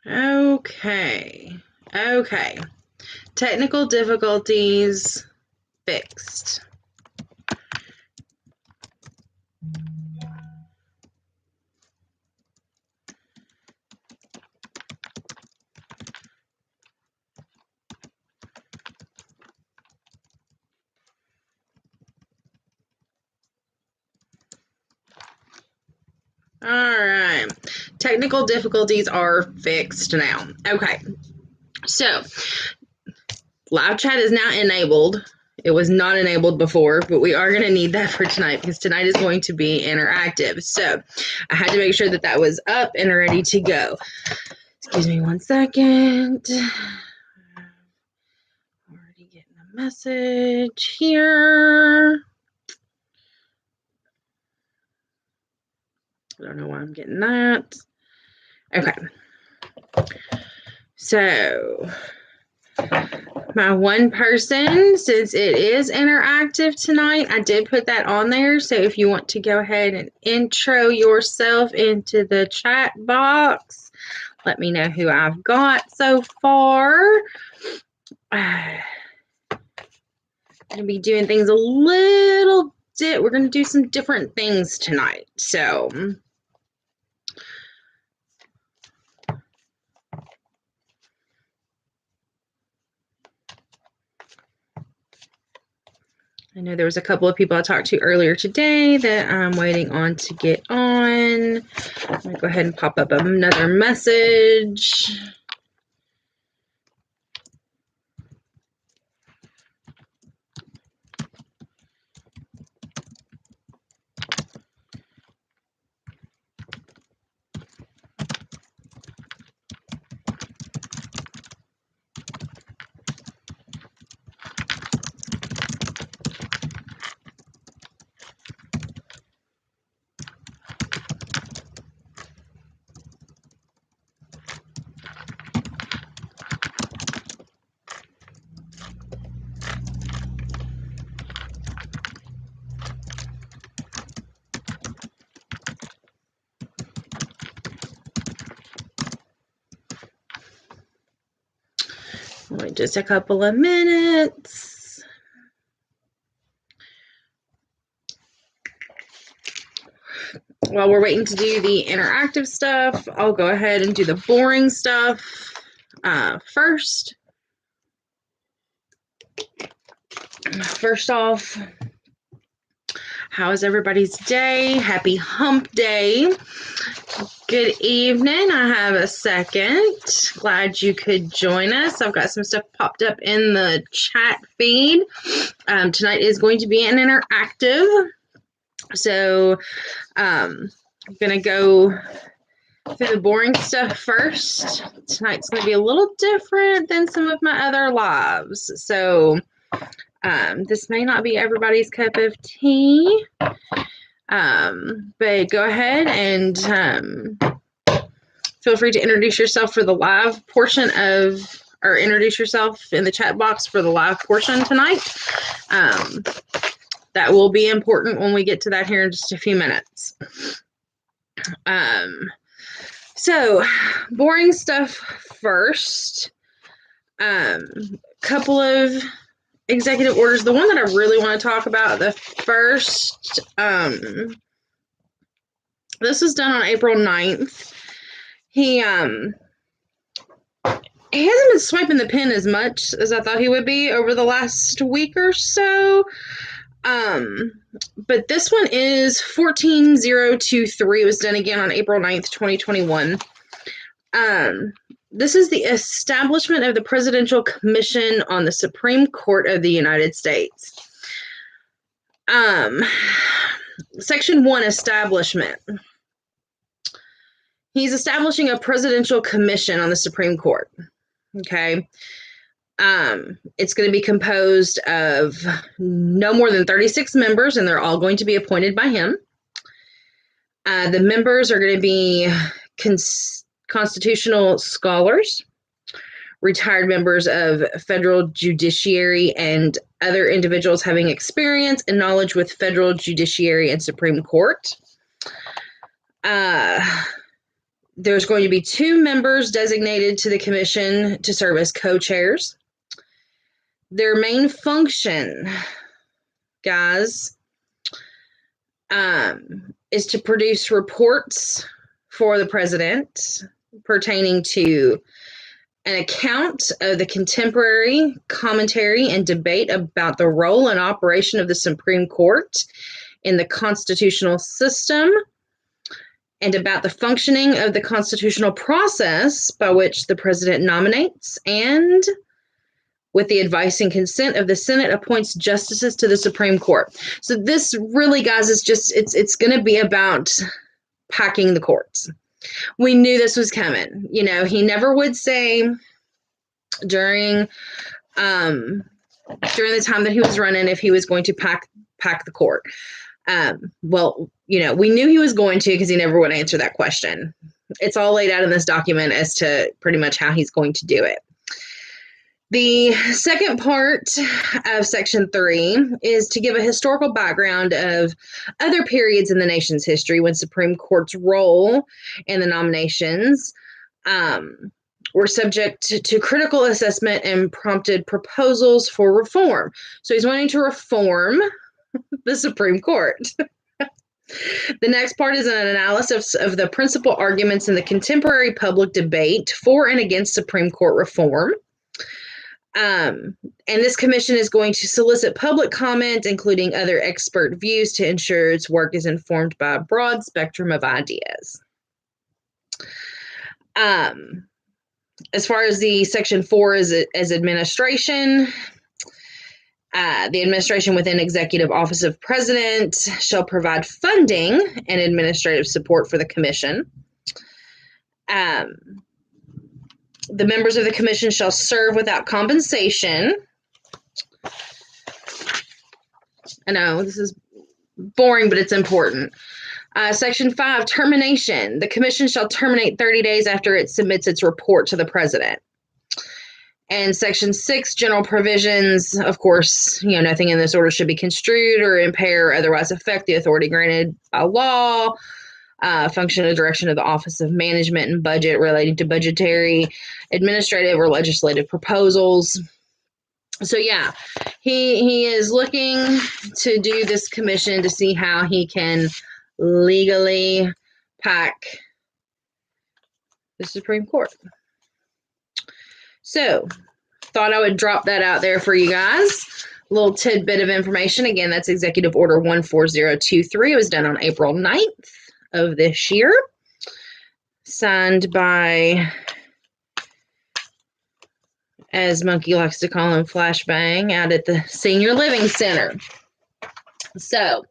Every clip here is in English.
Okay. Okay. Technical difficulties fixed. All right. Technical difficulties are fixed now. Okay. So, live chat is now enabled. It was not enabled before, but we are going to need that for tonight because tonight is going to be interactive. So, I had to make sure that that was up and ready to go. Excuse me one second. Already getting a message here. I don't know why I'm getting that. Okay. So, my one person, since it is interactive tonight, I did put that on there. So, if you want to go ahead and intro yourself into the chat box, let me know who I've got so far. I'm going to be doing things a little bit. We're going to do some different things tonight. So, I know there was a couple of people I talked to earlier today that I'm waiting on to get on. I'm going to go ahead and pop up another message. Wait just a couple of minutes. While we're waiting to do the interactive stuff, I'll go ahead and do the boring stuff first. First off, how is everybody's day? Happy hump day. Good evening. I have a second. Glad you could join us. I've got some stuff popped up in the chat feed. Tonight is going to be an interactive. So I'm going to go through the boring stuff first. Tonight's going to be a little different than some of my other lives. So this may not be everybody's cup of tea. But go ahead and feel free to introduce yourself for the live portion of, or introduce yourself in the chat box for the live portion tonight. That will be important when we get to that here in just a few minutes. So boring stuff first. Couple of executive orders. The one that I really want to talk about, the first, this was done on April 9th. He hasn't been swiping the pen as much as I thought he would be over the last week or so. But this one is 14023. It was done again on April 9th, 2021. This is the establishment of the Presidential Commission on the Supreme Court of the United States. Section 1, establishment. He's establishing a presidential commission on the Supreme Court. Okay. It's going to be composed of no more than 36 members, and they're all going to be appointed by him. The members are going to be constitutional scholars, retired members of federal judiciary, and other individuals having experience and knowledge with federal judiciary and Supreme Court. There's going to be 2 members designated to the commission to serve as co-chairs. Their main function, guys, is to produce reports for the president pertaining to an account of the contemporary commentary and debate about the role and operation of the Supreme Court in the constitutional system, and about the functioning of the constitutional process by which the president nominates and, with the advice and consent of the Senate, appoints justices to the Supreme Court. So this really, guys, is just, it's going to be about packing the courts. We knew this was coming. You know, he never would say during the time that he was running if he was going to pack the court. Well, you know, we knew he was going to, because he never would answer that question. It's all laid out in this document as to pretty much how he's going to do it. The second part of Section 3 is to give a historical background of other periods in the nation's history when Supreme Court's role in the nominations were subject to critical assessment and prompted proposals for reform. So he's wanting to reform the Supreme Court. The next part is an analysis of the principal arguments in the contemporary public debate for and against Supreme Court reform. And this commission is going to solicit public comment, including other expert views, to ensure its work is informed by a broad spectrum of ideas. As far as the Section 4 is administration, the administration within Executive Office of President shall provide funding and administrative support for the commission. The members of the commission shall serve without compensation. I know this is boring, but it's important. Section 5, termination. The commission shall terminate 30 days after it submits its report to the president. And Section 6, general provisions. Of course, you know, nothing in this order should be construed or impair or otherwise affect the authority granted by law. Function and direction of the Office of Management and Budget relating to budgetary, administrative, or legislative proposals. So yeah, he is looking to do this commission to see how he can legally pack the Supreme Court. So thought I would drop that out there for you guys. A little tidbit of information. Again, that's Executive Order 14023. It was done on April 9th. Of this year, signed by, as Monkey likes to call him, Flashbang, out at the Senior Living Center. So,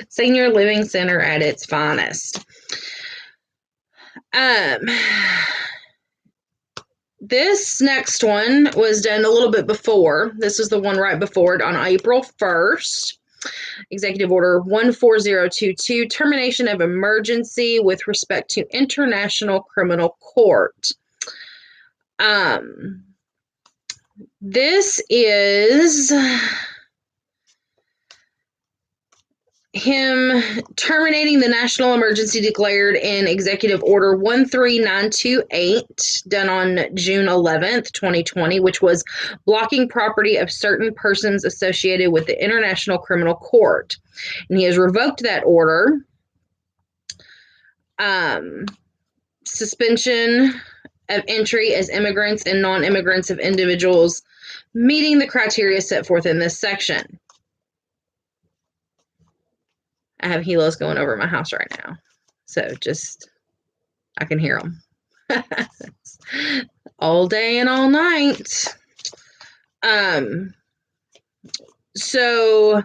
Senior Living Center at its finest. This next one was done a little bit before. This was the one right before it on April 1st. Executive Order 14022, termination of emergency with respect to International Criminal Court. This is him terminating the national emergency declared in Executive Order 13928, done on June 11th, 2020, which was blocking property of certain persons associated with the International Criminal Court. And he has revoked that order. Suspension of entry as immigrants and non-immigrants of individuals meeting the criteria set forth in this section. I have helos going over my house right now. So just, I can hear them. All day and all night. So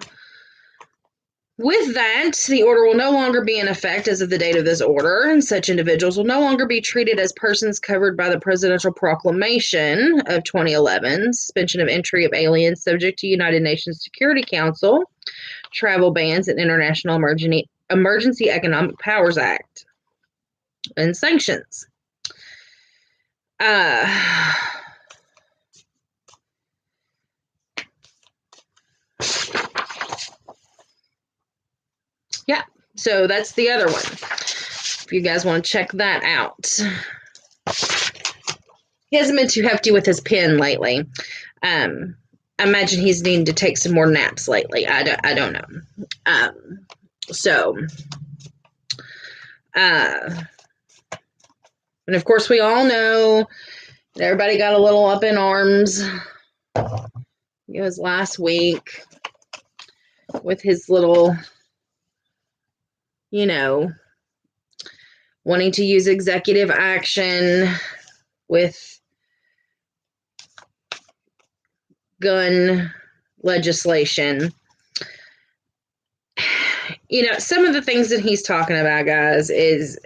with that, the order will no longer be in effect as of the date of this order, and such individuals will no longer be treated as persons covered by the Presidential Proclamation of 2011, suspension of entry of aliens subject to United Nations Security Council, travel bans, and International Emergency Economic Powers Act, and sanctions. Yeah, So that's the other one. If you guys want to check that out. He hasn't been too hefty with his pen lately. I imagine he's needing to take some more naps lately. I don't know. And of course we all know that everybody got a little up in arms. It was last week with his little, wanting to use executive action with gun legislation. Some of the things that he's talking about, guys, is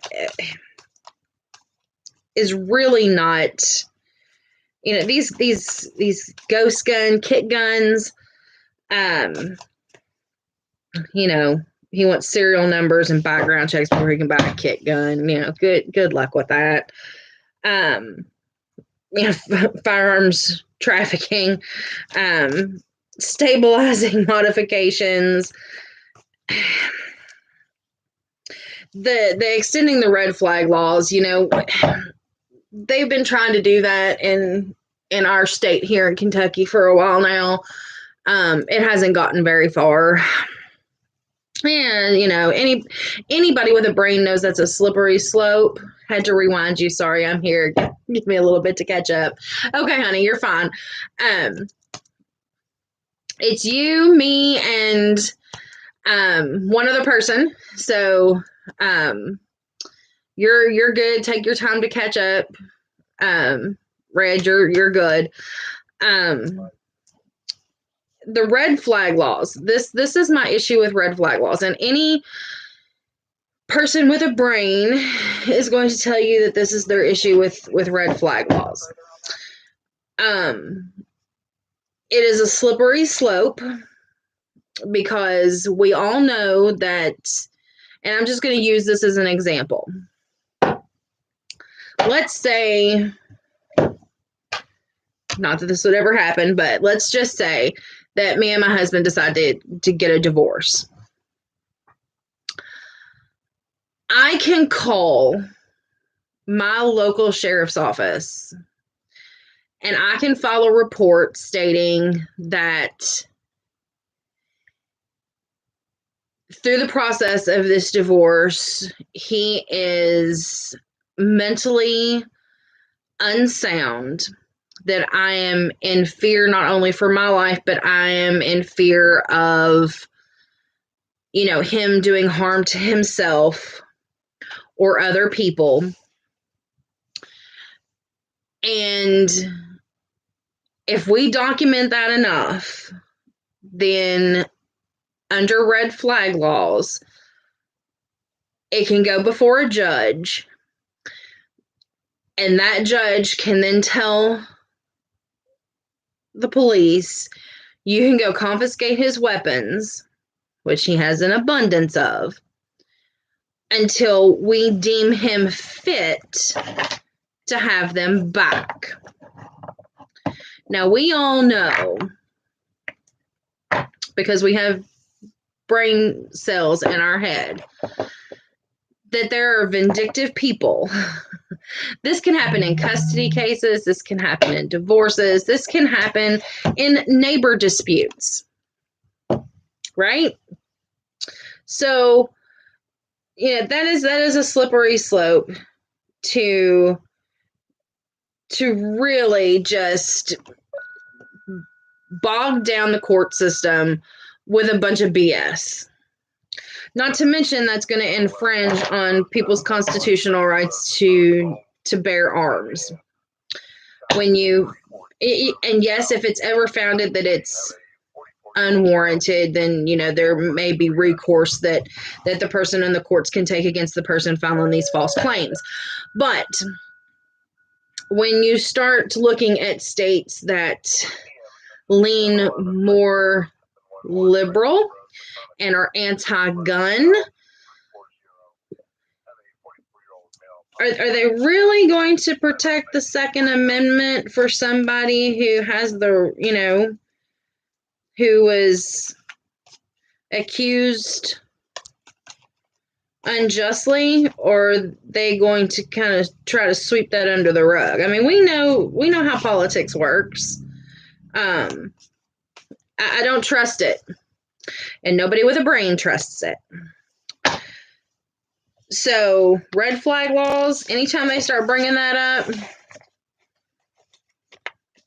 really not, these ghost gun, kit guns, he wants serial numbers and background checks before he can buy a kit gun. Good luck with that. Firearms trafficking, stabilizing modifications, the extending the red flag laws. They've been trying to do that in our state here in Kentucky for a while now. It hasn't gotten very far. And, anybody with a brain knows that's a slippery slope. Had to rewind you. Sorry, I'm here. Give me a little bit to catch up. Okay, honey, you're fine. It's you, me, and one other person. So you're good. Take your time to catch up. Red, you're good. The red flag laws. This is my issue with red flag laws. And any person with a brain is going to tell you that this is their issue with red flag laws. It is a slippery slope because we all know that, and I'm just going to use this as an example. Let's say, not that this would ever happen, but let's just say that me and my husband decided to get a divorce. I can call my local sheriff's office and I can file a report stating that through the process of this divorce, he is mentally unsound, that I am in fear not only for my life, but I am in fear of, him doing harm to himself or other people. And if we document that enough, then under red flag laws, it can go before a judge, and that judge can then tell the police, you can go confiscate his weapons, which he has an abundance of, until we deem him fit to have them back. Now, we all know, because we have brain cells in our head, that there are vindictive people. This can happen in custody cases. This can happen in divorces. This can happen in neighbor disputes. Right? So, that is a slippery slope to really just bog down the court system with a bunch of BS. Not to mention that's going to infringe on people's constitutional rights to bear arms. And yes, if it's ever founded that it's unwarranted, then, there may be recourse that the person in the courts can take against the person filing these false claims. But when you start looking at states that lean more liberal and are anti-gun, are they really going to protect the Second Amendment for somebody who has who was accused unjustly, or are they going to kind of try to sweep that under the rug? I mean, we know how politics works. I don't trust it, and nobody with a brain trusts it. So red flag laws, anytime they start bringing that up,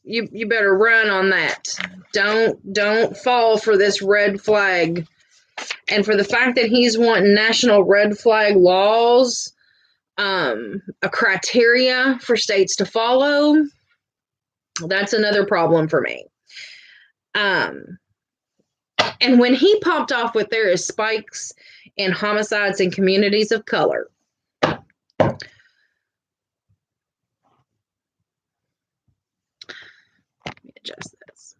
you better run on that. Don't fall for this red flag. And for the fact that he's wanting national red flag laws, a criteria for states to follow, that's another problem for me. And when he popped off with there is spikes in homicides in communities of color, adjust this.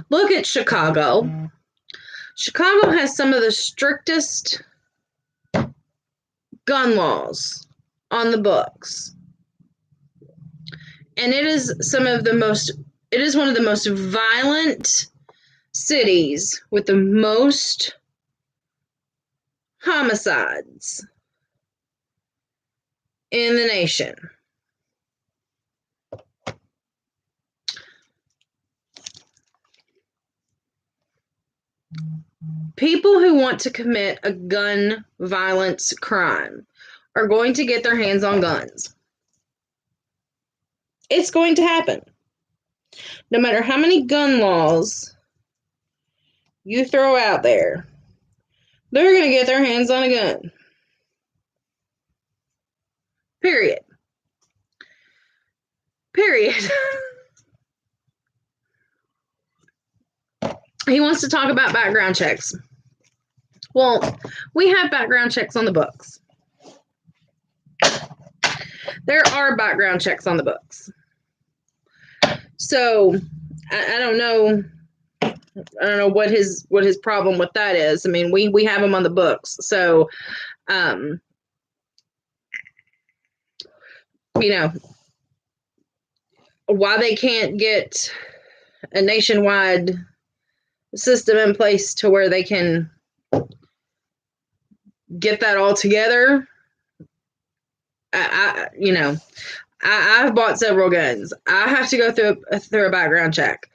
Look at Chicago. Chicago has some of the strictest gun laws on the books. And it is one of the most violent cities with the most homicides in the nation. People who want to commit a gun violence crime are going to get their hands on guns. It's going to happen. No matter how many gun laws you throw out there, they're going to get their hands on a gun. Period. He wants to talk about background checks. Well, we have background checks on the books. There are background checks on the books. So I don't know what his problem with that is. I mean, we have them on the books. So why they can't get a nationwide system in place to where they can get that all together. I've bought several guns. I have to go through a background check.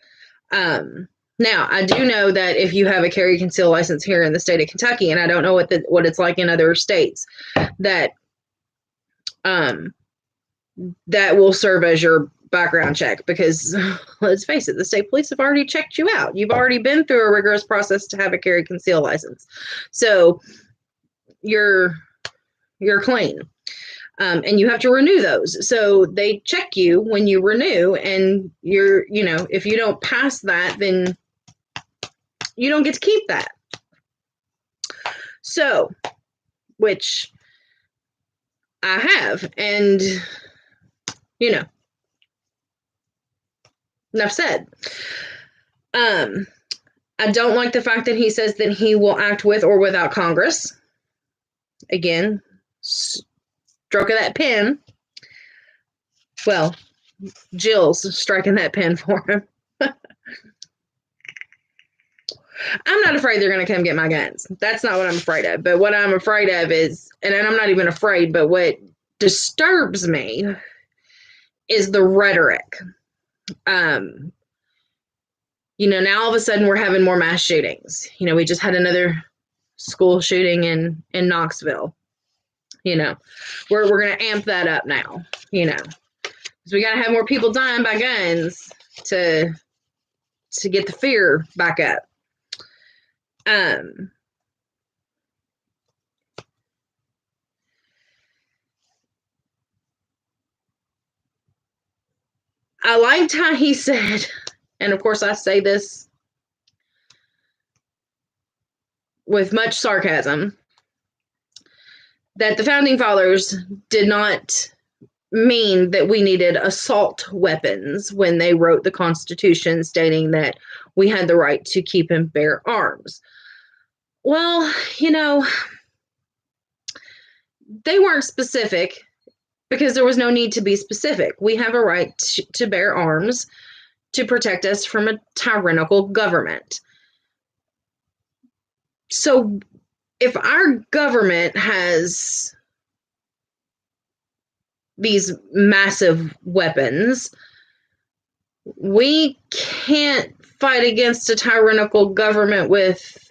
Now, I do know that if you have a carry conceal license here in the state of Kentucky, and I don't know what it's like in other states, that will serve as your background check, because let's face it, the state police have already checked you out. You've already been through a rigorous process to have a carry conceal license. So you're clean. And you have to renew those. So they check you when you renew, and if you don't pass that, then you don't get to keep that. So, which I have, and enough said. I don't like the fact that he says that he will act with or without Congress. Again, stroke of that pen. Well, Jill's striking that pen for him. I'm not afraid they're going to come get my guns. That's not what I'm afraid of. But what I'm afraid of is, and I'm not even afraid, but what disturbs me is the rhetoric. Now all of a sudden we're having more mass shootings. We just had another school shooting in Knoxville. We're going to amp that up now, because we got to have more people dying by guns to get the fear back up. I liked how he said, and of course I say this with much sarcasm, that the Founding Fathers did not mean that we needed assault weapons when they wrote the Constitution stating that we had the right to keep and bear arms. Well, they weren't specific because there was no need to be specific. We have a right to bear arms to protect us from a tyrannical government. So if our government has these massive weapons, we can't fight against a tyrannical government with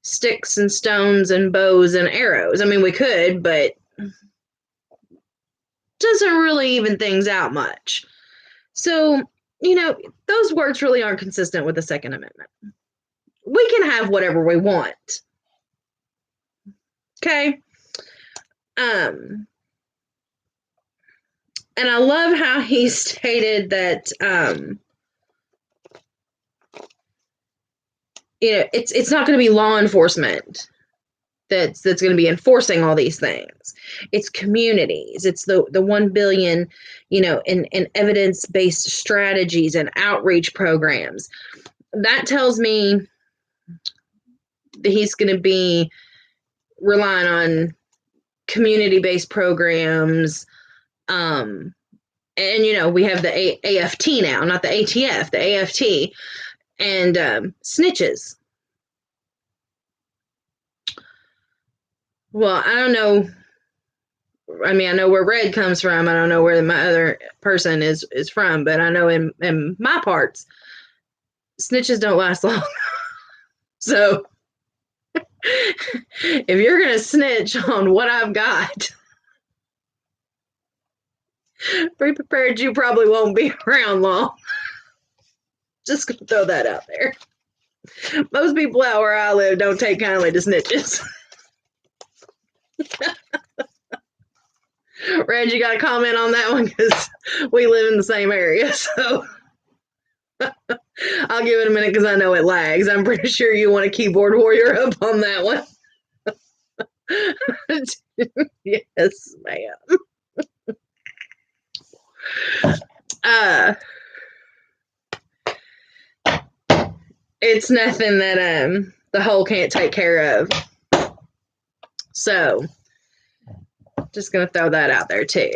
sticks and stones and bows and arrows. I mean, we could, but doesn't really even things out much. So, those words really aren't consistent with the Second Amendment. We can have whatever we want. Okay? And I love how he stated that it's not going to be law enforcement that's going to be enforcing all these things. It's communities. It's the 1 billion, in evidence-based strategies and outreach programs. That tells me that he's going to be relying on community-based programs. And we have the AFT now, not the ATF, the AFT, and snitches. Well, I don't know. I mean, I know where Red comes from. I don't know where my other person is from, but I know in my parts, snitches don't last long. So if you're going to snitch on what I've got, be prepared you probably won't be around long. Just going to throw that out there. Most people out where I live don't take kindly to snitches. Red, you got a comment on that one? Because we live in the same area, so I'll give it a minute because I know it lags. I'm pretty sure you want a keyboard warrior up on that one. Yes, ma'am. It's nothing that the whole can't take care of. So, just gonna throw that out there too.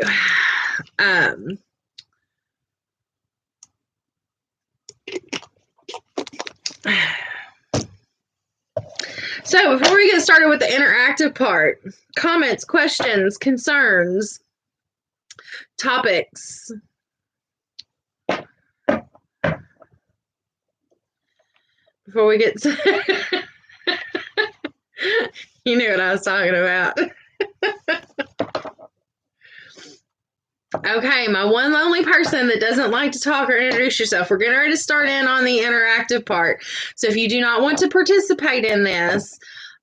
So before we get started with the interactive part, comments, questions, concerns, topics. Before we get to you knew what I was talking about. Okay, my one lonely person that doesn't like to talk or introduce yourself. We're getting ready to start in on the interactive part. So if you do not want to participate in this,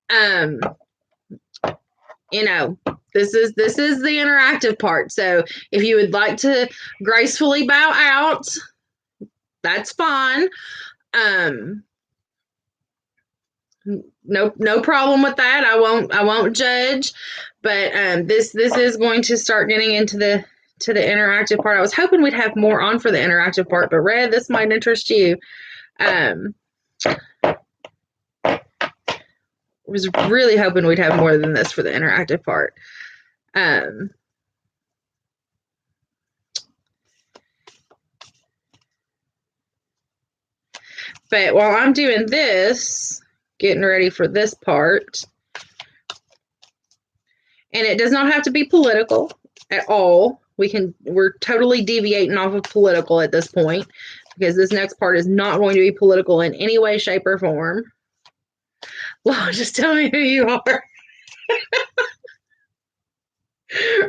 this is the interactive part. So if you would like to gracefully bow out, that's fine. No problem with that. I won't judge. But this is going to start getting into the interactive part. I was hoping we'd have more on for the interactive part, but Red, this might interest you. Was really hoping we'd have more than this for the interactive part. But while I'm doing this, getting ready for this part, and it does not have to be political at all. We're totally deviating off of political at this point because this next part is not going to be political in any way, shape, or form. Well, just tell me who you are.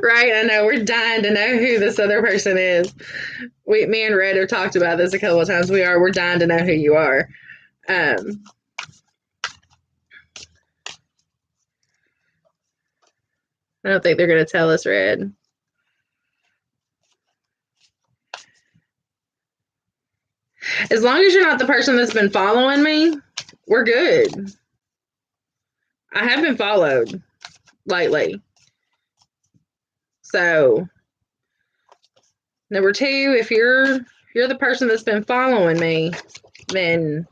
Right? I know we're dying to know who this other person is. Me and Red have talked about this a couple of times. We're dying to know who you are. I don't think they're going to tell us, Red. As long as you're not the person that's been following me, we're good. I have been followed lately. So, number two, if you're the person that's been following me, then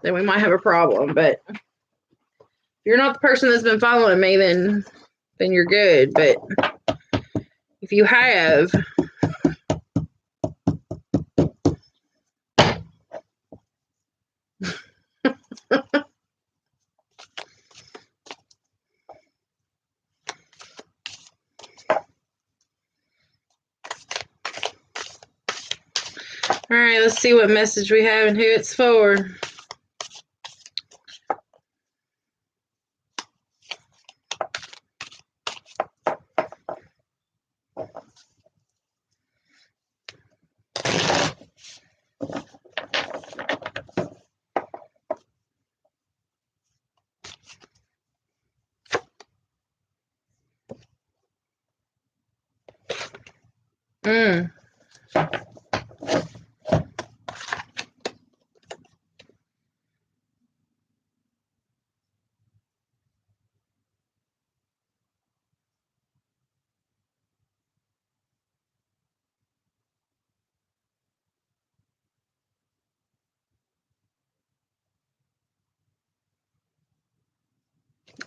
we might have a problem. But if you're not the person that's been following me, then you're good. But if you have, All right, let's see what message we have and who it's for. Mm.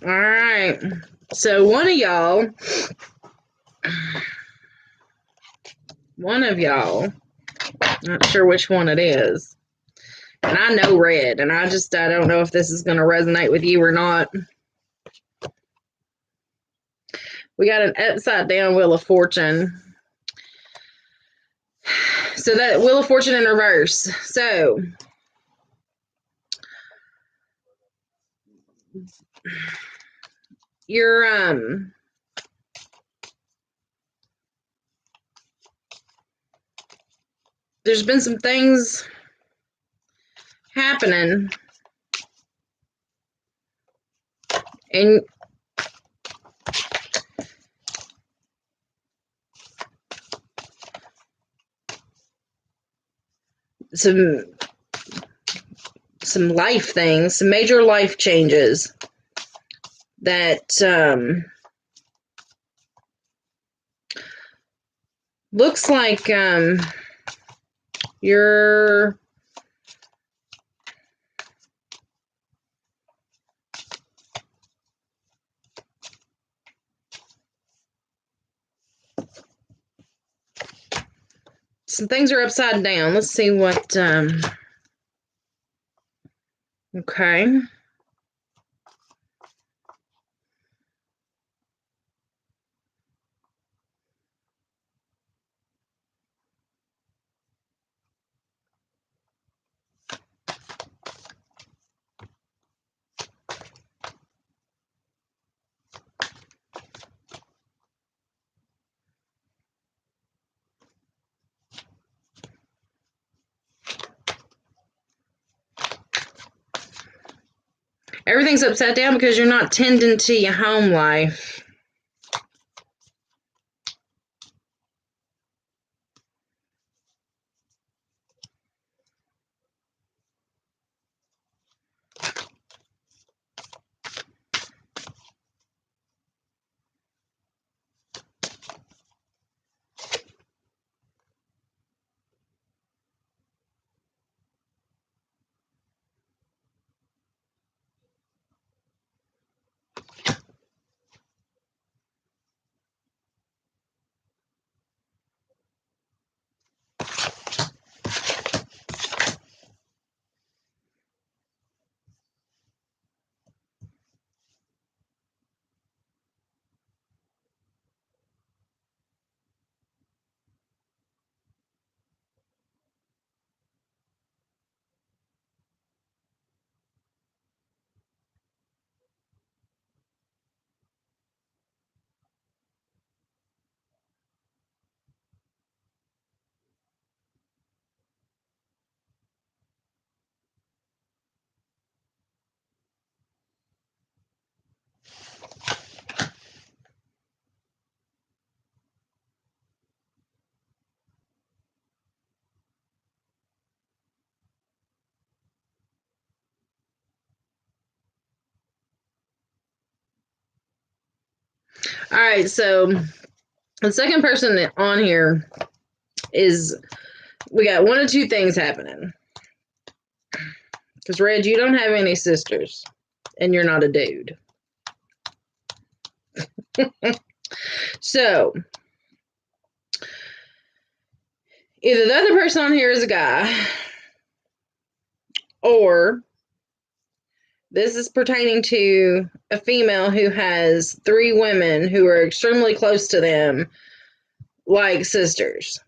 All right. So one of y'all, not sure which one it is. And I know red, and I don't know if this is going to resonate with you or not. We got an upside down Wheel of Fortune. So that Wheel of Fortune in reverse. So you're there's been some things happening, and some life things, some major life changes that looks like you're some things are upside down. Let's see what okay. Everything's upside down because you're not tending to your home life. All right, so the second person on here is, we got one of two things happening. Because, Red, you don't have any sisters, and you're not a dude. So, either the other person on here is a guy, or this is pertaining to a female who has 3 women who are extremely close to them, like sisters.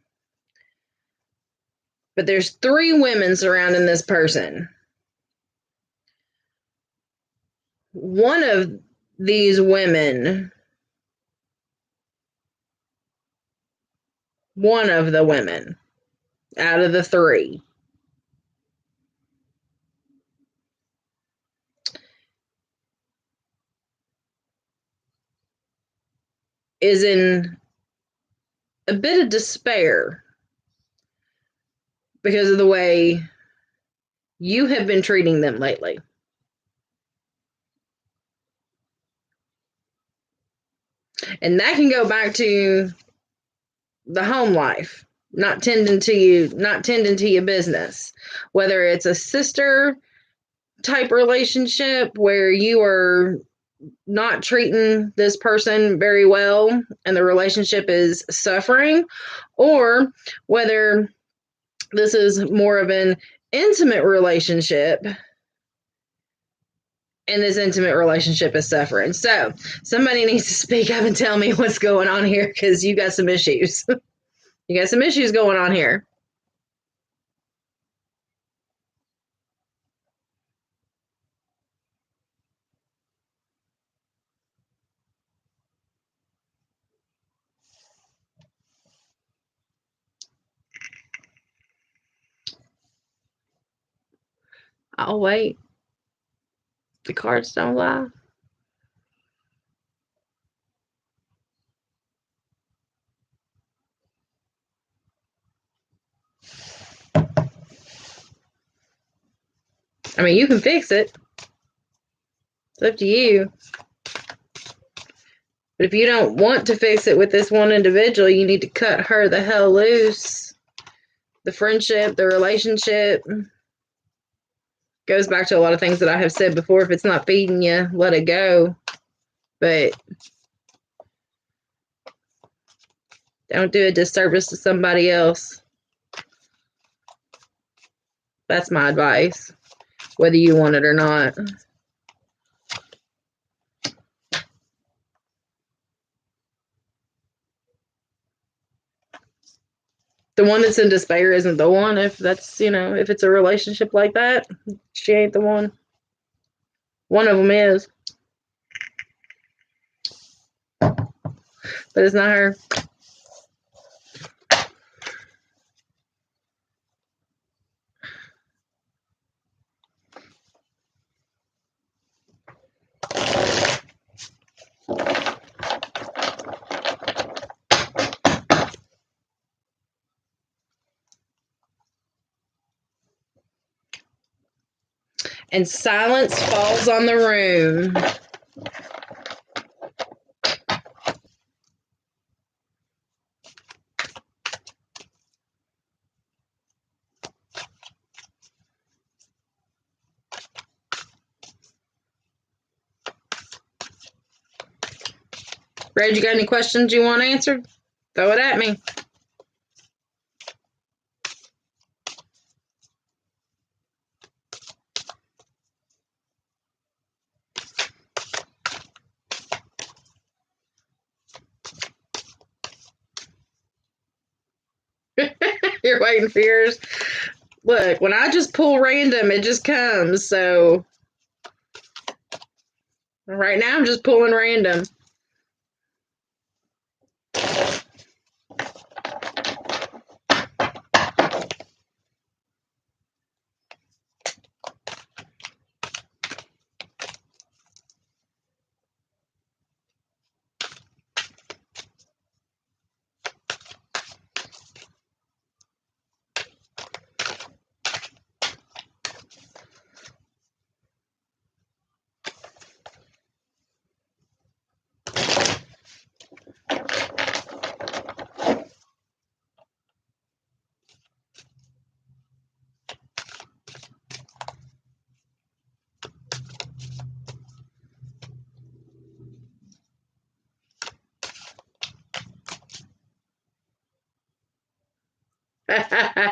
But there's 3 women surrounding this person. One of these women, one of the women out of the 3, is in a bit of despair because of the way you have been treating them lately. And that can go back to the home life, not tending to your business, whether it's a sister type relationship where you are not treating this person very well and the relationship is suffering, or whether this is more of an intimate relationship and this intimate relationship is suffering. So somebody needs to speak up and tell me what's going on here, because you got some issues. You got some issues going on here. I'll wait. The cards don't lie. I mean, you can fix it. It's up to you. But if you don't want to fix it with this one individual, you need to cut her the hell loose. The friendship, the relationship goes back to a lot of things that I have said before. If it's not feeding you, let it go. But don't do a disservice to somebody else. That's my advice, whether you want it or not. The one that's in despair isn't the one. If that's, if it's a relationship like that, she ain't the one. One of them is. But it's not her. And silence falls on the room. Red, you got any questions you want answered? Throw it at me. You're waiting for yours. Look, when I just pull random, it just comes. So right now I'm just pulling random.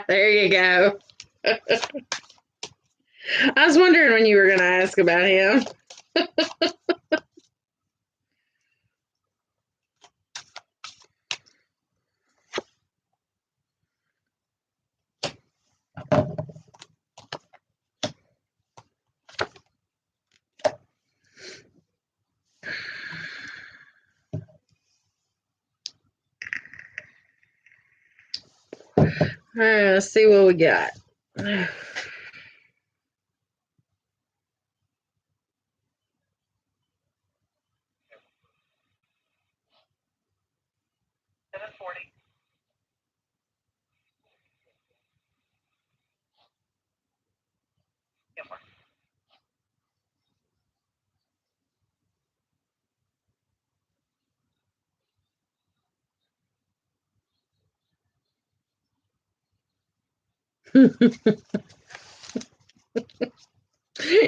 There you go. I was wondering when you were going to ask about him. All right, let's see what we got.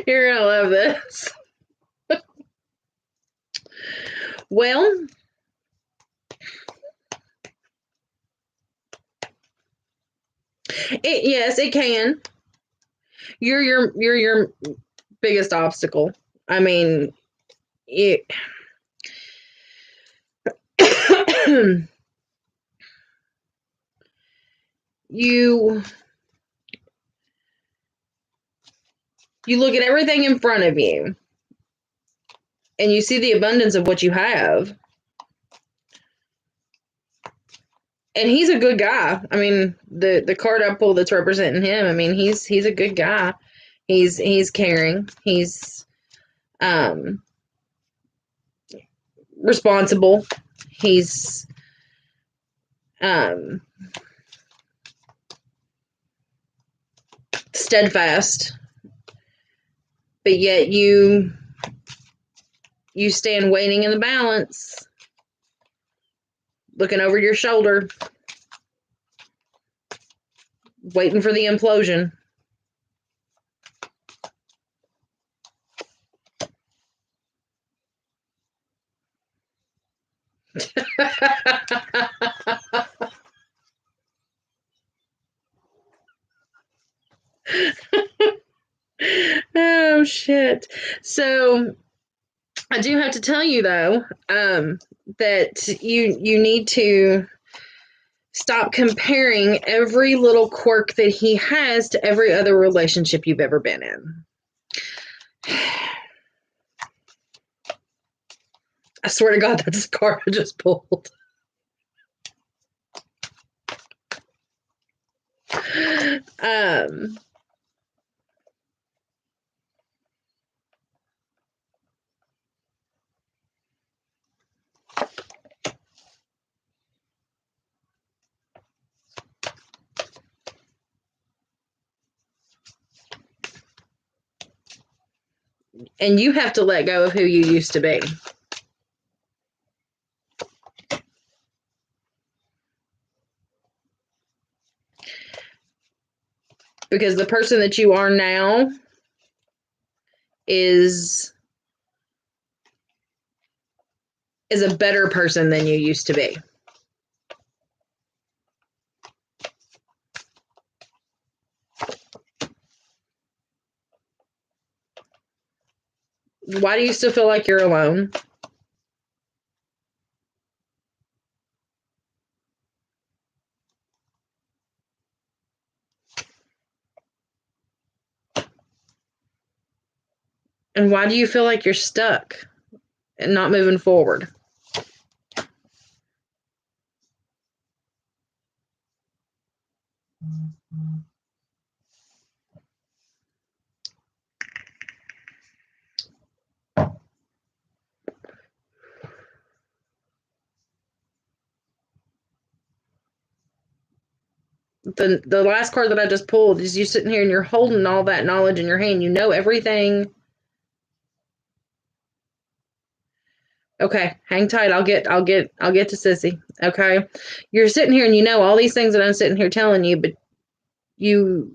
You're gonna love this. Well, yes, it can. You're your biggest obstacle. I mean, it, you you look at everything in front of you and you see the abundance of what you have. And he's a good guy. I mean, the card I pulled that's representing him, I mean, he's a good guy. He's caring. He's um responsible. He's um steadfast. But yet you stand waiting in the balance, looking over your shoulder, waiting for the implosion. Oh shit. So I do have to tell you though, that you need to stop comparing every little quirk that he has to every other relationship you've ever been in. I swear to God, that's the card I just pulled. Um, and you have to let go of who you used to be. Because the person that you are now is a better person than you used to be. Why do you still feel like you're alone? And why do you feel like you're stuck and not moving forward? The last card that I just pulled is you sitting here and you're holding all that knowledge in your hand. You know everything. Okay, hang tight. I'll get to Sissy. Okay. You're sitting here and you know all these things that I'm sitting here telling you, but you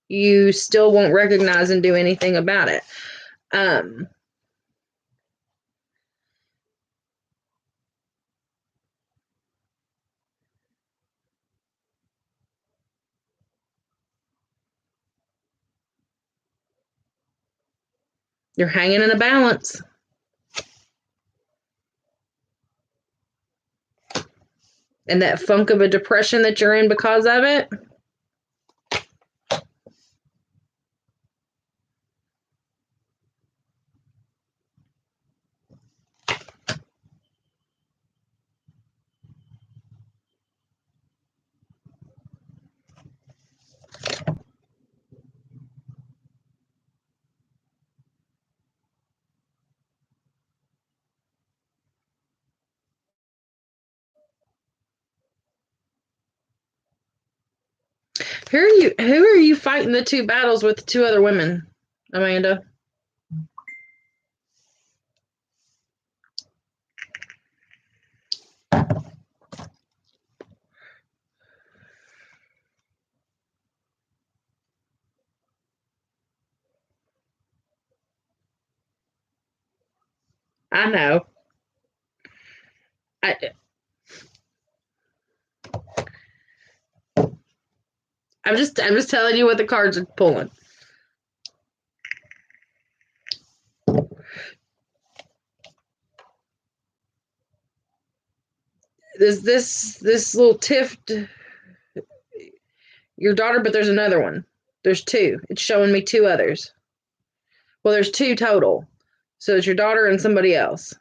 you still won't recognize and do anything about it. Um you're hanging in a balance. And that funk of a depression that you're in because of it, Who are you fighting the two battles with the two other women, Amanda? I know. I, I'm just telling you what the cards are pulling. This little tiff, your daughter, but there's another one. There's two. It's showing me two others. Well, there's two total. So it's your daughter and somebody else.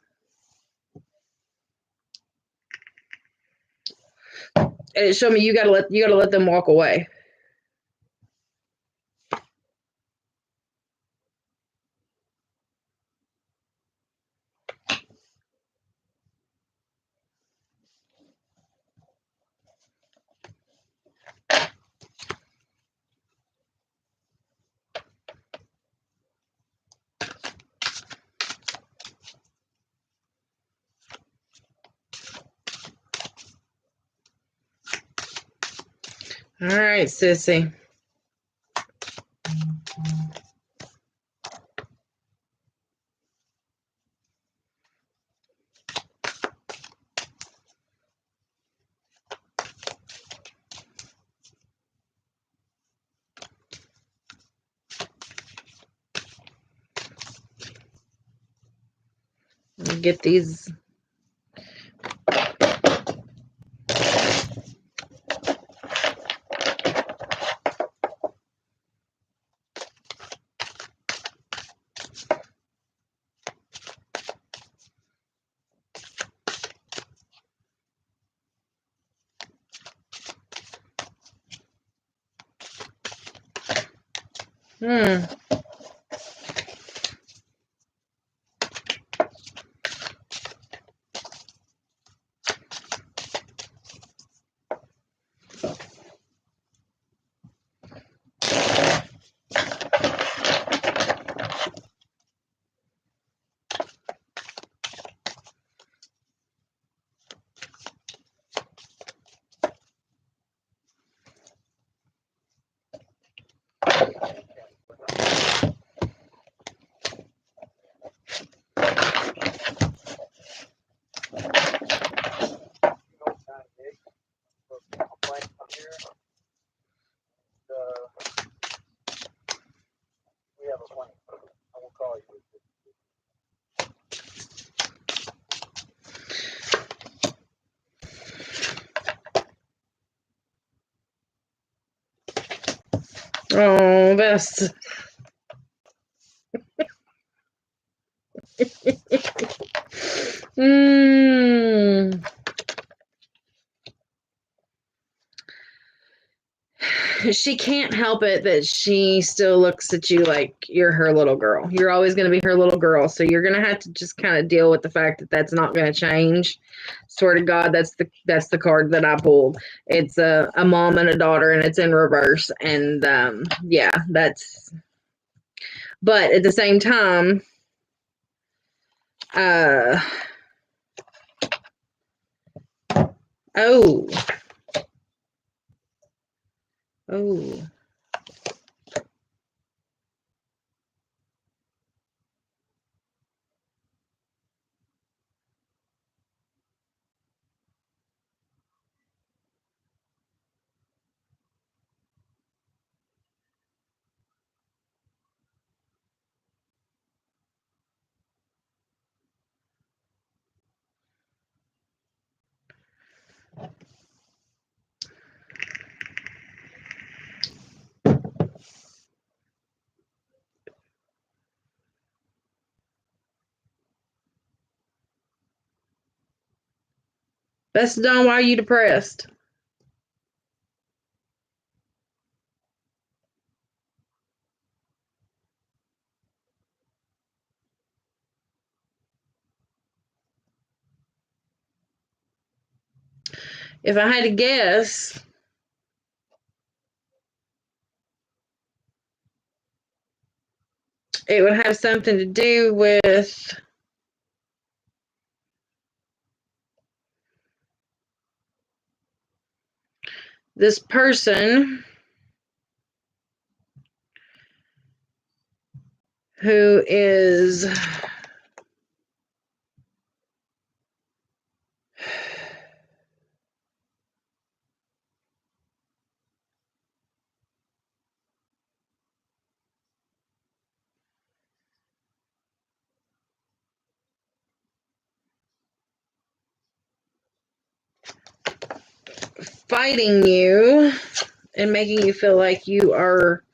And it showed me you gotta let them walk away. All right, sissy. Get these. Hmm. Oh, best. Hmm. She can't help it that she still looks at you like you're her little girl. You're always going to be her little girl. So you're going to have to just kind of deal with the fact that that's not going to change. Swear to God, that's the card that I pulled. It's a mom and a daughter, and it's in reverse. And yeah, that's. But at the same time, uh, oh, oh. Best Don, why are you depressed? If I had to guess, it would have something to do with this person who is fighting you and making you feel like you are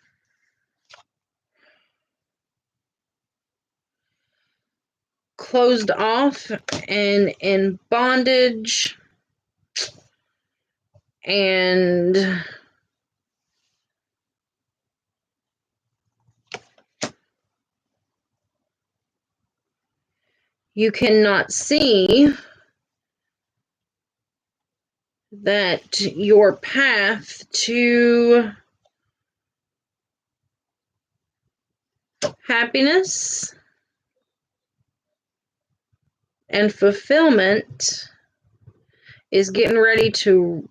closed off and in bondage, and you cannot see that your path to happiness and fulfillment is getting ready to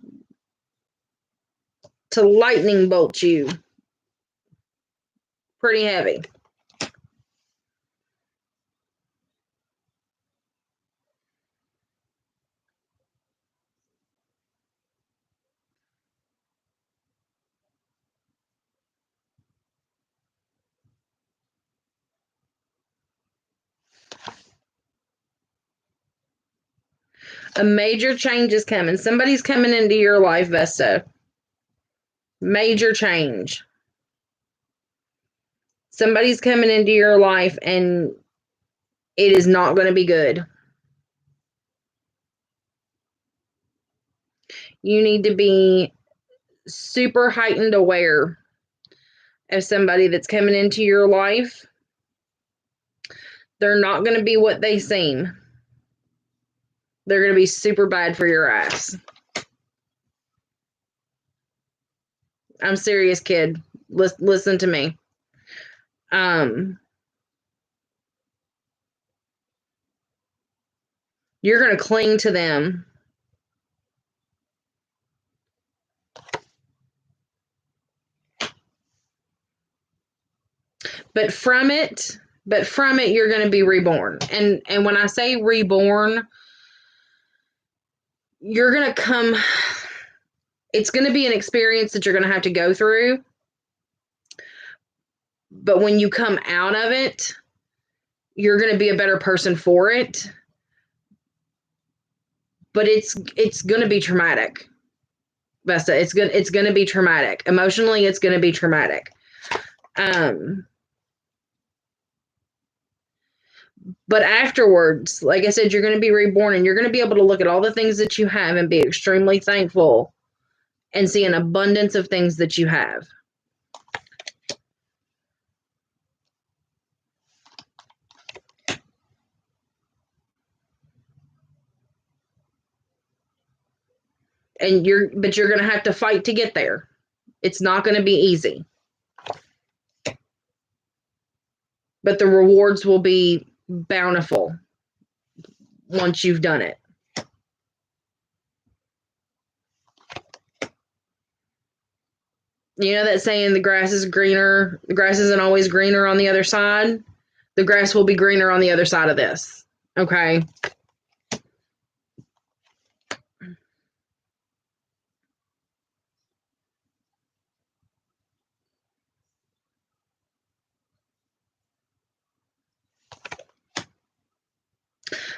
lightning bolt you pretty heavy. A major change is coming. Somebody's coming into your life, Vesta. Major change. Somebody's coming into your life and it is not going to be good. You need to be super heightened aware of somebody that's coming into your life. They're not going to be what they seem. They're going to be super bad for your ass. I'm serious, kid. Listen to me. You're going to cling to them. But from it, you're going to be reborn. And when I say reborn, you're going to come, it's going to be an experience that you're going to have to go through. But when you come out of it, you're going to be a better person for it. But it's going to be traumatic, Vesta. It's going to be traumatic. Emotionally, it's going to be traumatic. But afterwards, like I said, you're going to be reborn and you're going to be able to look at all the things that you have and be extremely thankful and see an abundance of things that you have. But you're going to have to fight to get there. It's not going to be easy. But the rewards will be bountiful once you've done it. You know that saying, the grass isn't always greener on the other side? The grass will be greener on the other side of this. Okay?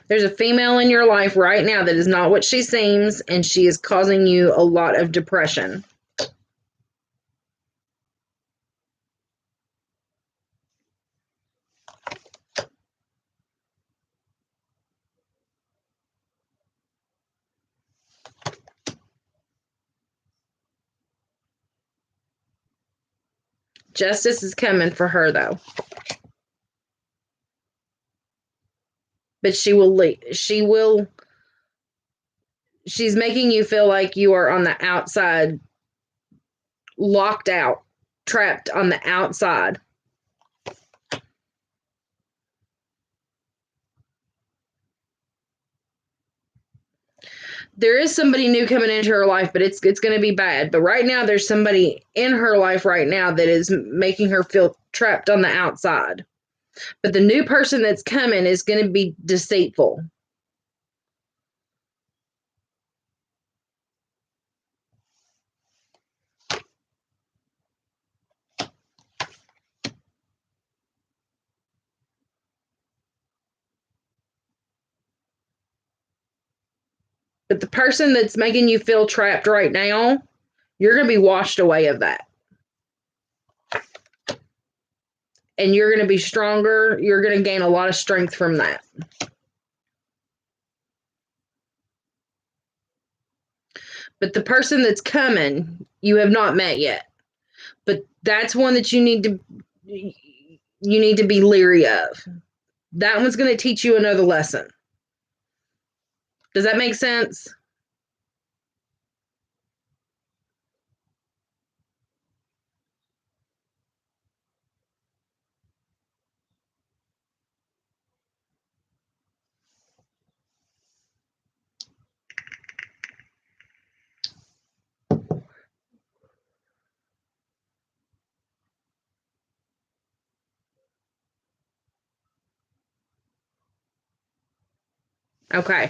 There's a female in your life right now that is not what she seems, and she is causing you a lot of depression. Justice is coming for her, though. But she will leave. She's making you feel like you are on the outside, locked out, trapped on the outside. there is somebody new coming into her life, but it's going to be bad. But right now, there's somebody in her life right now that is making her feel trapped on the outside. But the new person that's coming is going to be deceitful. But the person that's making you feel trapped right now, you're going to be washed away of that. And you're going to be stronger. You're going to gain a lot of strength from that. But the person that's coming, you have not met yet. But that's one that you need to be leery of. That one's going to teach you another lesson. Does that make sense? Okay.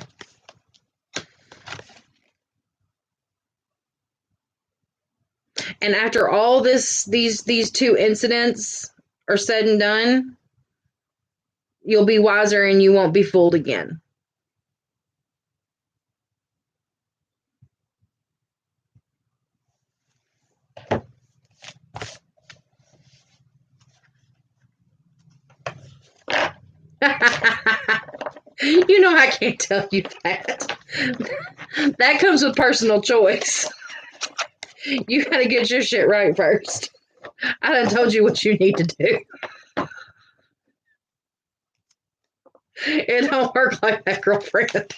And after all these two incidents are said and done, you'll be wiser and you won't be fooled again. You know I can't tell you that. That comes with personal choice. You got to get your shit right first. I done told you what you need to do. It don't work like that, girlfriend.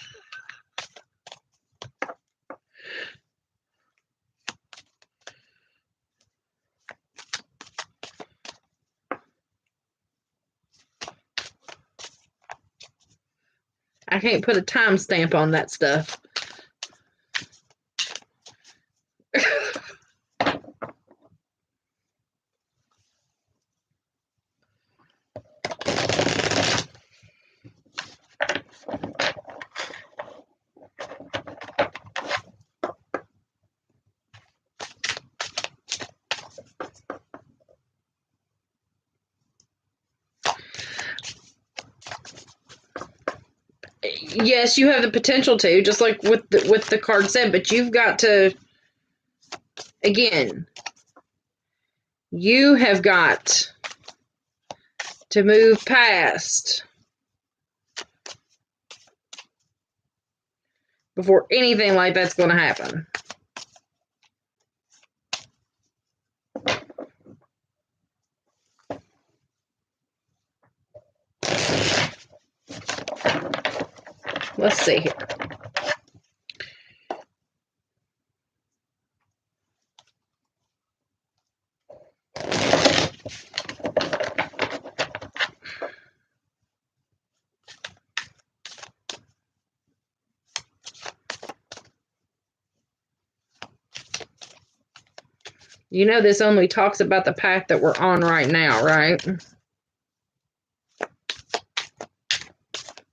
I can't put a timestamp on that stuff. Yes, you have the potential to, just like with the card said, but you've got to, again, you have got to move past before anything like that's going to happen. Let's see here. You know this only talks about the path that we're on right now, right?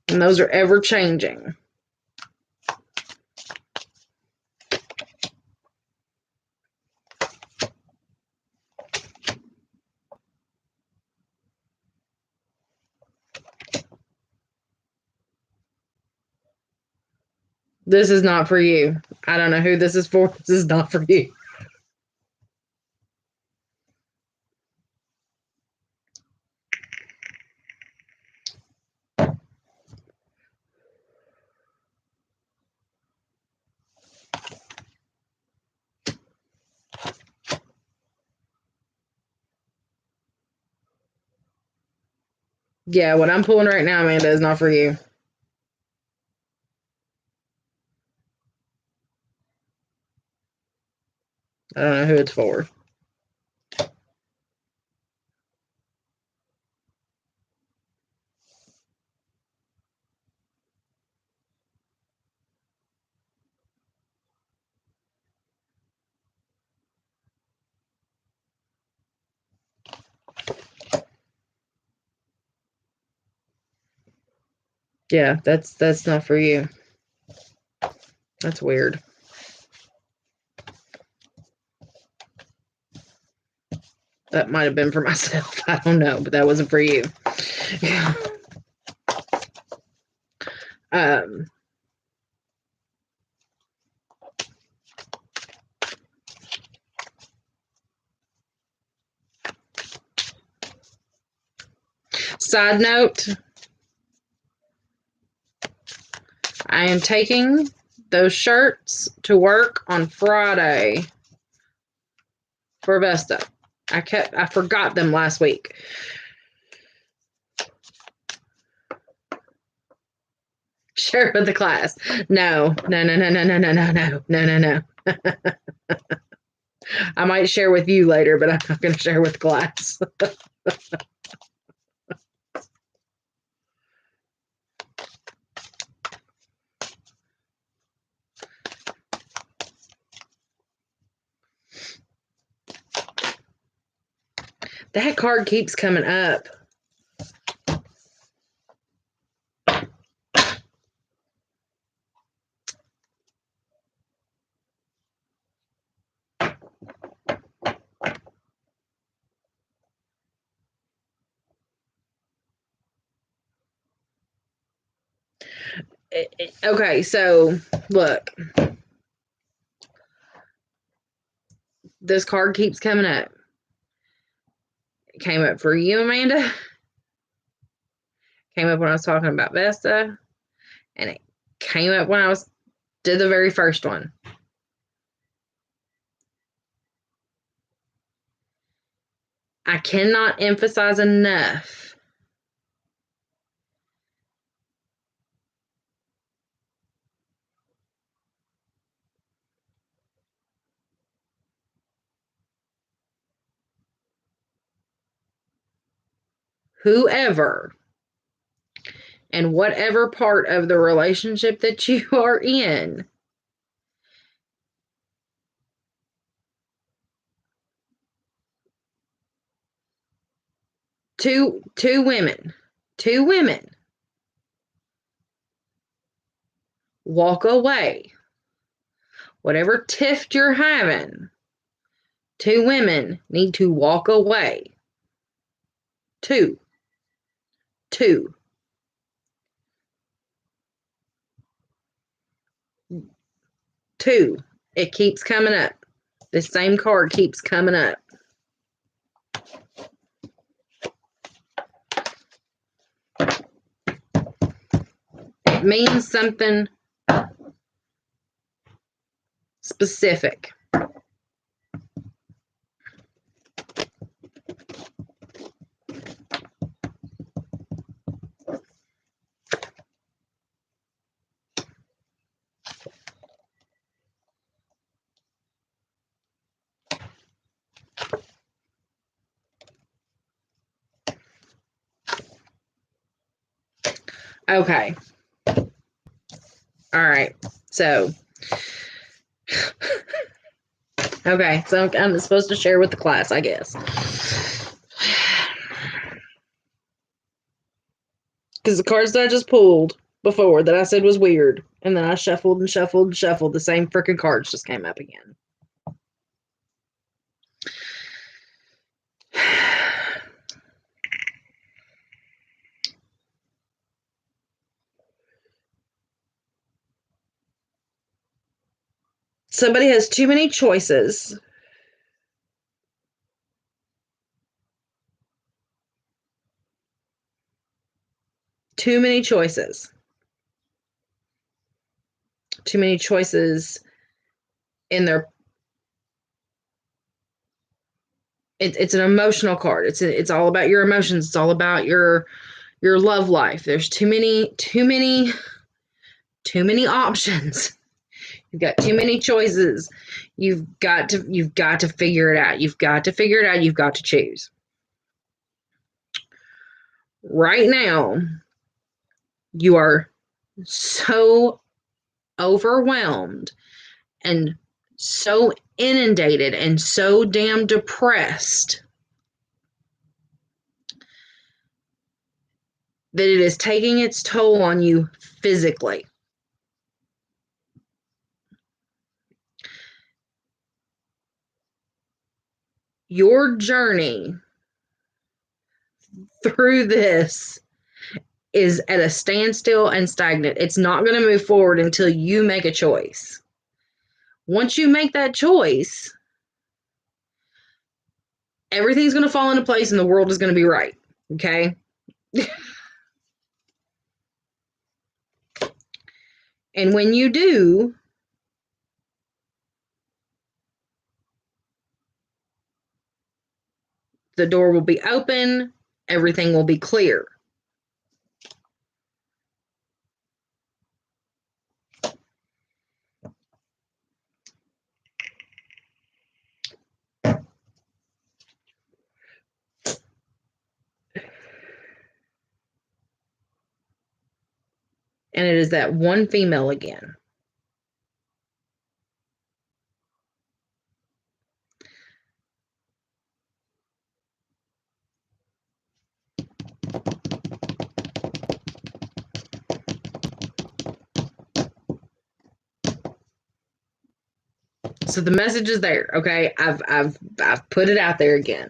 And those are ever changing. This is not for you. I don't know who this is for. This is not for you. Yeah, what I'm pulling right now, Amanda, is not for you. I don't know who it's for. Yeah, that's not for you. That's weird. That might have been for myself. I don't know, but that wasn't for you. Yeah. Um, Side note, I am taking those shirts to work on Friday for Vesta. I forgot them last week. Share with the class. No. I might share with you later, but I'm not going to share with the class. That card keeps coming up. Okay, so look. This card keeps coming up. It came up for you, Amanda. Came up when I was talking about Vesta. And it came up when I did the very first one. I cannot emphasize enough. Whoever and whatever part of the relationship that you are in, two women, walk away. Whatever tiff you're having, two women need to walk away. Two. It keeps coming up. The same card keeps coming up. It means something specific. Okay. All right. So, okay. So I'm supposed to share with the class, I guess. Because the cards that I just pulled before that I said was weird, and then I shuffled and shuffled and shuffled, the same freaking cards just came up again. Somebody has too many choices. Too many choices. Too many choices in their. It's an emotional card. It's all about your emotions. It's all about your love life. There's too many options. You've got too many choices. You've got to figure it out. You've got to figure it out. You've got to choose. Right now, you are so overwhelmed and so inundated and so damn depressed that it is taking its toll on you physically. Your journey through this is at a standstill and stagnant. It's not going to move forward until you make a choice. Once you make that choice, everything's going to fall into place and the world is going to be right. Okay? And when you do, the door will be open, everything will be clear. And it is that one female again. So the message is there, okay? I've put it out there again.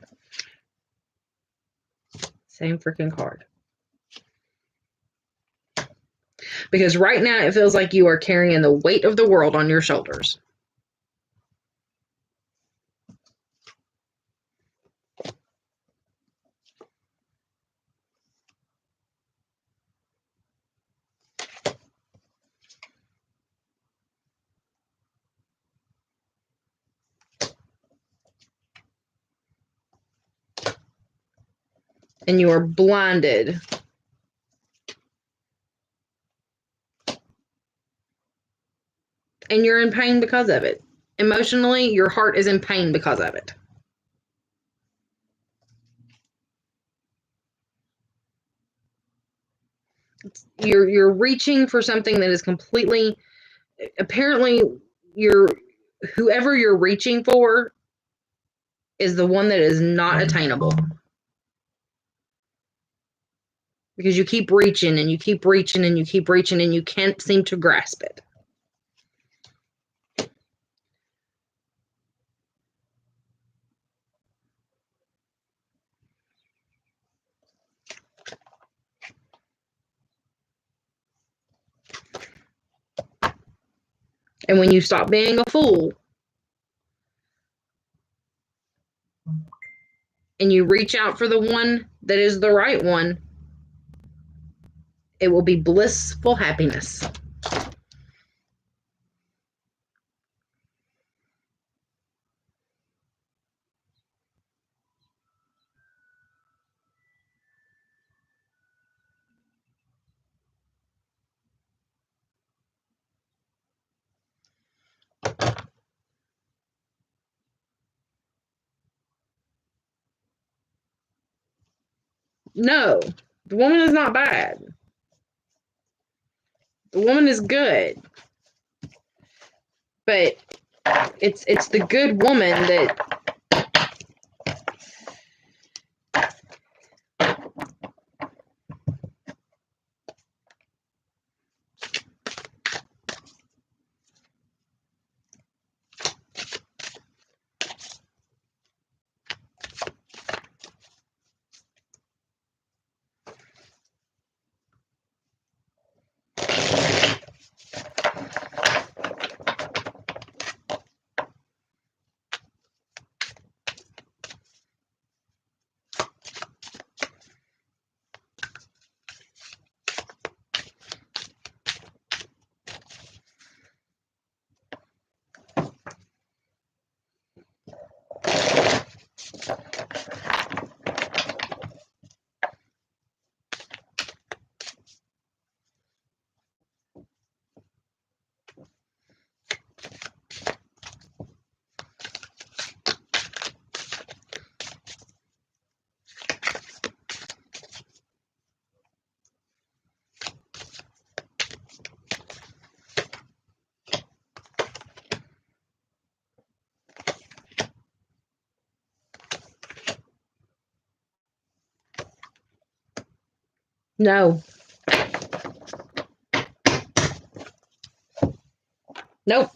Same freaking card. Because right now it feels like you are carrying the weight of the world on your shoulders. And you are blinded. And you're in pain because of it. Emotionally, your heart is in pain because of it. You're reaching for something that is completely, apparently whoever you're reaching for is the one that is not attainable. Because you keep reaching and you keep reaching and you keep reaching and you can't seem to grasp it. And when you stop being a fool and you reach out for the one that is the right one, it will be blissful happiness. No, the woman is not bad. The woman is good. But it's the good woman that No. Nope.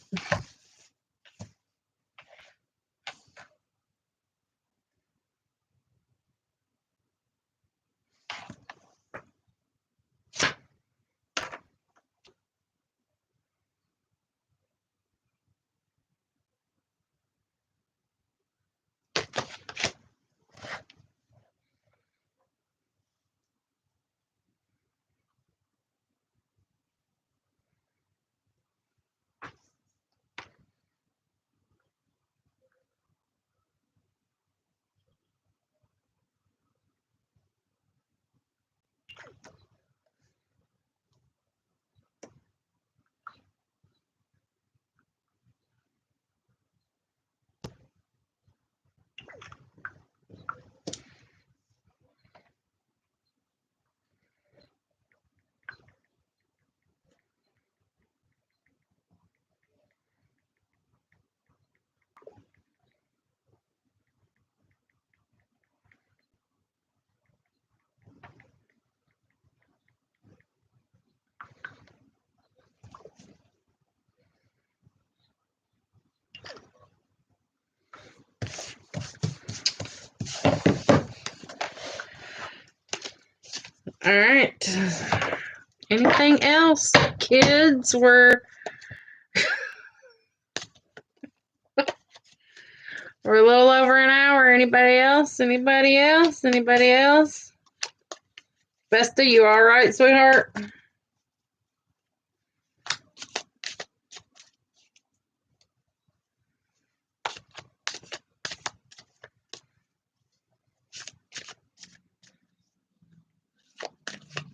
All right. Anything else, kids? We're a little over an hour. Anybody else? Anybody else? Anybody else? Vesta, you all right, sweetheart?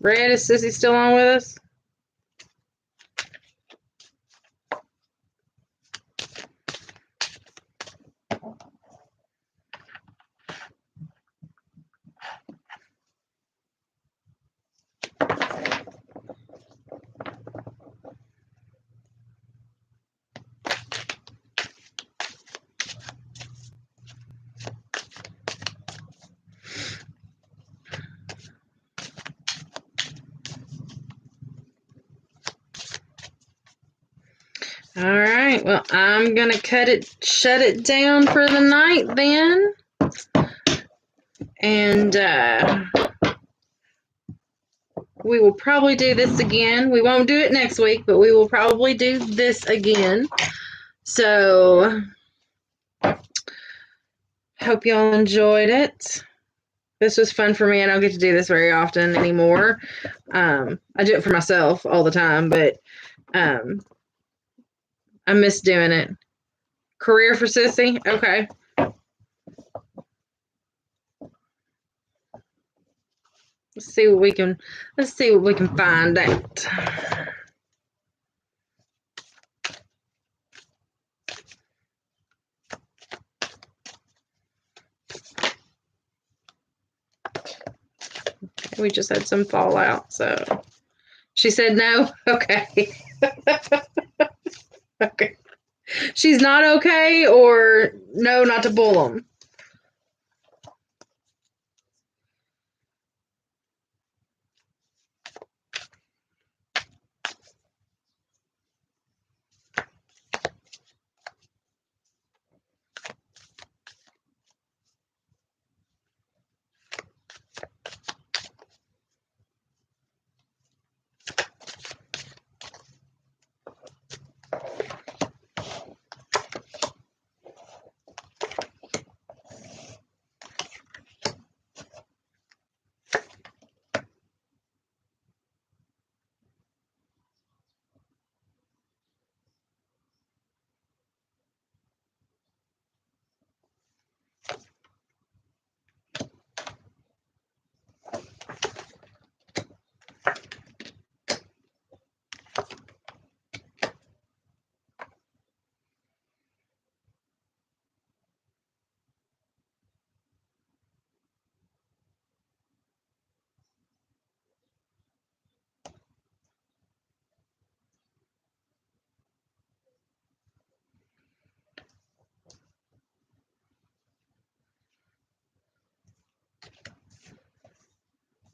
Red, is Sissy still on with us? All right. Well, I'm going to shut it down for the night then. And we will probably do this again. We won't do it next week, but we will probably do this again. So, hope y'all enjoyed it. This was fun for me. I don't get to do this very often anymore. I do it for myself all the time, but I miss doing it. Career for Sissy? Okay. Let's see what we can find out. We just had some fallout, so she said no. Okay. Okay. She's not okay, or no, not to bull them.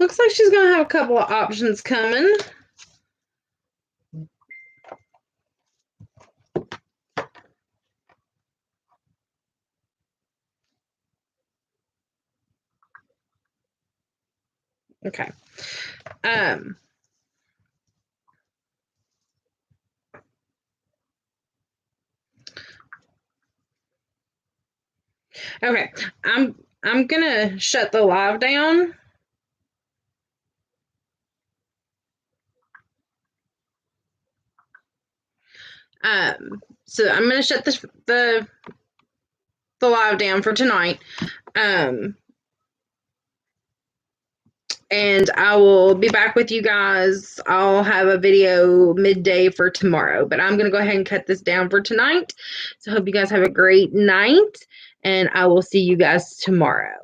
Looks like she's going to have a couple of options coming. Okay. Okay. I'm gonna shut the live down. So I'm gonna shut the live down for tonight. And I will be back with you guys. I'll have a video midday for tomorrow, but I'm going to go ahead and cut this down for tonight. So I hope you guys have a great night, and I will see you guys tomorrow.